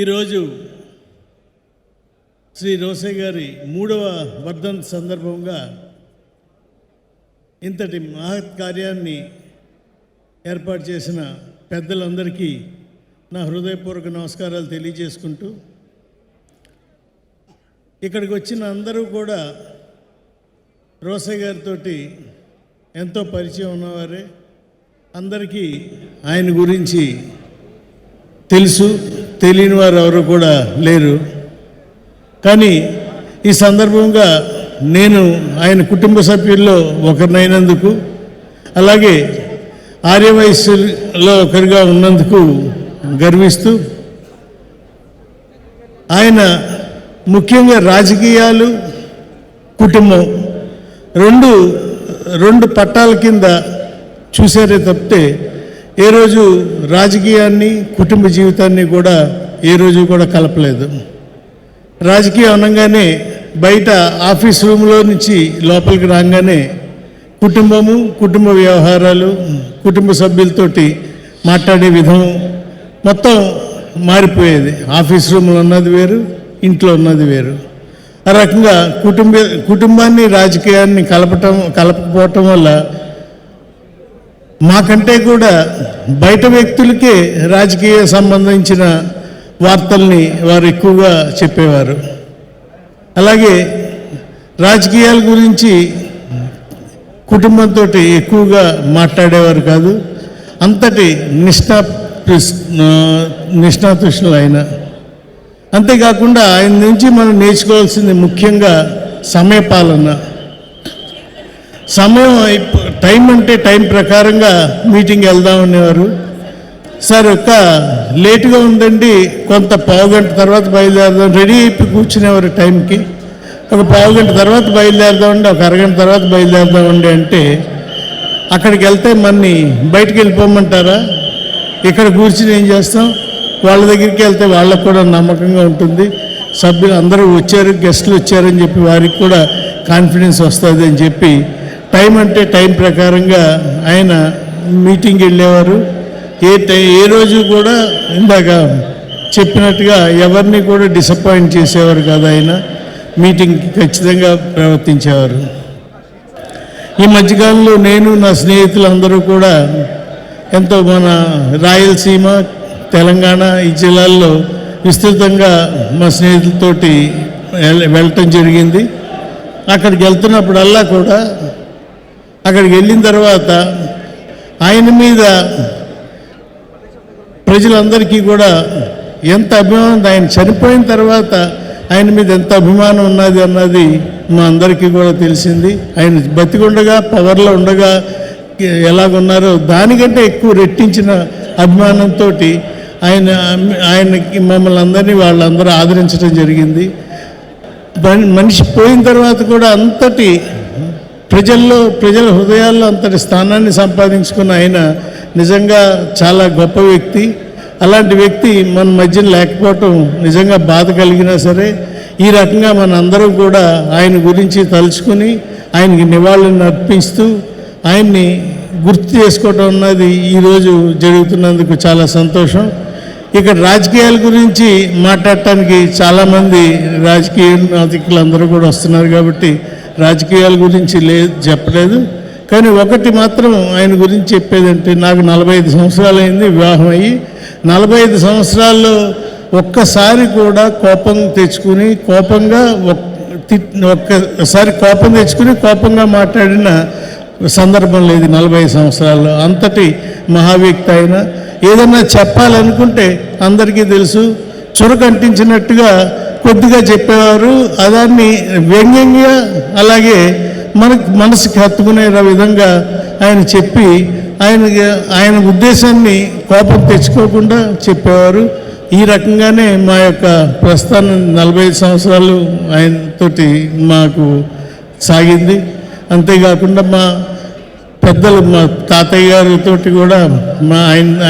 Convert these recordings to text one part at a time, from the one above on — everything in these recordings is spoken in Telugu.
ఈరోజు శ్రీ రోసయ్య గారి 3వ వర్ధంతి సందర్భంగా ఇంతటి మహత్ కార్యాన్ని ఏర్పాటు చేసిన పెద్దలందరికీ నా హృదయపూర్వక నమస్కారాలు తెలియజేసుకుంటూ, ఇక్కడికి వచ్చిన అందరూ కూడా రోసయ్య గారితో ఎంతో పరిచయం ఉన్నవారే. అందరికీ ఆయన గురించి తెలుసు, తెలియని వారు ఎవరు కూడా లేరు. కానీ ఈ సందర్భంగా నేను ఆయన కుటుంబ సభ్యుల్లో ఒకరినైనందుకు, అలాగే ఆర్యవైశ్యులో ఒకరిగా ఉన్నందుకు గర్విస్తూ, ఆయన ముఖ్యంగా రాజకీయాలు, కుటుంబం రెండు పట్టాల కింద చూసారే తప్పితే ఏ రోజు రాజకీయాన్ని కుటుంబ జీవితాన్ని కూడా ఏ రోజు కూడా కలపలేదు. రాజకీయం అనగానే బయట ఆఫీస్ రూమ్లో నుంచి లోపలికి రాగానే కుటుంబము, కుటుంబ వ్యవహారాలు, కుటుంబ సభ్యులతోటి మాట్లాడే విధం మొత్తం మారిపోయేది. ఆఫీస్ రూమ్లో ఉన్నది వేరు, ఇంట్లో ఉన్నది వేరు. ఆ రకంగా కుటుంబాన్ని రాజకీయాన్ని కలపకపోవటం వల్ల మాకంటే కూడా బయట వ్యక్తులకే రాజకీయ సంబంధించిన వార్తల్ని వారు ఎక్కువగా చెప్పేవారు. అలాగే రాజకీయాల గురించి కుటుంబంతో ఎక్కువగా మాట్లాడేవారు కాదు. అంతటి నిష్ణాతుష్ణులు ఆయన. అంతేకాకుండా ఆయన నుంచి మనం నేర్చుకోవాల్సింది ముఖ్యంగా సమయపాలన. సమయం టైం అంటే టైం ప్రకారంగా మీటింగ్ వెళ్దాం అనేవారు. సార్ లేటుగా ఉందండి, కొంత పావుగంట తర్వాత బయలుదేరదాం, రెడీ అయిపోయి కూర్చునేవారు టైంకి. ఒక పావుగంట తర్వాత బయలుదేరదామండి, ఒక అరగంట తర్వాత బయలుదేరదామండి అంటే అక్కడికి వెళ్తే మన్ని బయటికి వెళ్ళిపోమంటారా? ఇక్కడ కూర్చుని ఏం చేస్తాం? వాళ్ళ దగ్గరికి వెళ్తే వాళ్ళకు కూడా నమ్మకంగా ఉంటుంది. సభ్యులు అందరూ వచ్చారు, గెస్టులు వచ్చారని చెప్పి వారికి కూడా కాన్ఫిడెన్స్ వస్తుంది అని చెప్పి టైం అంటే టైం ప్రకారంగా ఆయన మీటింగ్ వెళ్ళేవారు. ఏ రోజు కూడా ఇందాక చెప్పినట్టుగా ఎవరిని కూడా డిసప్పాయింట్ చేసేవారు కాదు. ఆయన మీటింగ్కి ఖచ్చితంగా ప్రవర్తించేవారు. ఈ మధ్యకాలంలో నేను, నా స్నేహితులు అందరూ కూడా ఎంతో మన రాయలసీమ, తెలంగాణ ఈ జిల్లాల్లో విస్తృతంగా మా స్నేహితులతోటి వెళ్ళటం జరిగింది. అక్కడికి వెళ్తున్నప్పుడల్లా కూడా అక్కడికి వెళ్ళిన తర్వాత ఆయన మీద ప్రజలందరికీ కూడా ఎంత అభిమానం, ఆయన చనిపోయిన తర్వాత ఆయన మీద ఎంత అభిమానం ఉన్నది అన్నది మా అందరికీ కూడా తెలిసింది. ఆయన బతికుండగా, పవర్లో ఉండగా ఎలాగున్నారో దానికంటే ఎక్కువ రెట్టించిన అభిమానంతో ఆయనకి మమ్మల్ని అందరినీ వాళ్ళందరూ ఆదరించడం జరిగింది. మనిషి పోయిన తర్వాత కూడా అంతటి ప్రజల హృదయాల్లో అంతటి స్థానాన్ని సంపాదించుకున్న ఆయన నిజంగా చాలా గొప్ప వ్యక్తి. అలాంటి వ్యక్తి మన మధ్యన లేకపోవటం నిజంగా బాధ కలిగినా సరే, ఈ రకంగా మన అందరం కూడా ఆయన గురించి తలుచుకుని ఆయనకి నివాళులను అర్పిస్తూ ఆయన్ని గుర్తు చేసుకోవటం అన్నది ఈరోజు జరుగుతున్నందుకు చాలా సంతోషం. ఇక్కడ రాజకీయాల గురించి మాట్లాడటానికి చాలామంది రాజకీయ నాయకులు అందరూ కూడా వస్తున్నారు కాబట్టి రాజకీయాల గురించి చెప్పలేదు. కానీ ఒకటి మాత్రం ఆయన గురించి చెప్పేదంటే, నాకు 45 సంవత్సరాలు అయింది వివాహం అయ్యి. 45 సంవత్సరాల్లో ఒక్కసారి కూడా కోపం తెచ్చుకుని కోపంగా మాట్లాడిన సందర్భం లేదు 45 సంవత్సరాల్లో. అంతటి మహావ్యక్తి ఆయన. ఏదన్నా చెప్పాలనుకుంటే అందరికీ తెలుసు, చురకంటించినట్టుగా కొద్దిగా చెప్పేవారు. దాన్ని వ్యంగ్యంగా అలాగే మనసుకి హత్తుకునే విధంగా ఆయన చెప్పి ఆయన ఉద్దేశాన్ని కోపం తెచ్చుకోకుండా చెప్పేవారు. ఈ రకంగానే మా యొక్క ప్రస్థానం 45 సంవత్సరాలు ఆయనతోటి మాకు సాగింది. అంతేకాకుండా మా పెద్దలు, మా తాతయ్య గారితో కూడా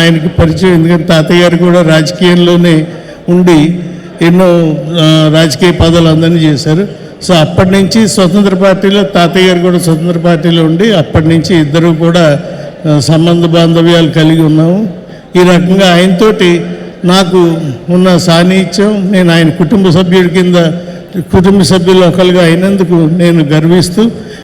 ఆయనకి పరిచయం. ఎందుకంటే తాతయ్య గారు కూడా రాజకీయంలోనే ఉండి ఎన్నో రాజకీయ పదవులు అందరినీ చేశారు. సో అప్పటి నుంచి స్వతంత్ర పార్టీలో, తాతయ్య గారు కూడా స్వతంత్ర పార్టీలో ఉండి అప్పటి నుంచి ఇద్దరు కూడా సంబంధ బాంధవ్యాలు కలిగి ఉన్నాము. ఈ రకంగా ఆయనతోటి నాకు ఉన్న సాన్నిహిత్యం, నేను ఆయన కుటుంబ సభ్యుల కింద కుటుంబ సభ్యులు ఒకరుగా అయినందుకు నేను గర్విస్తూ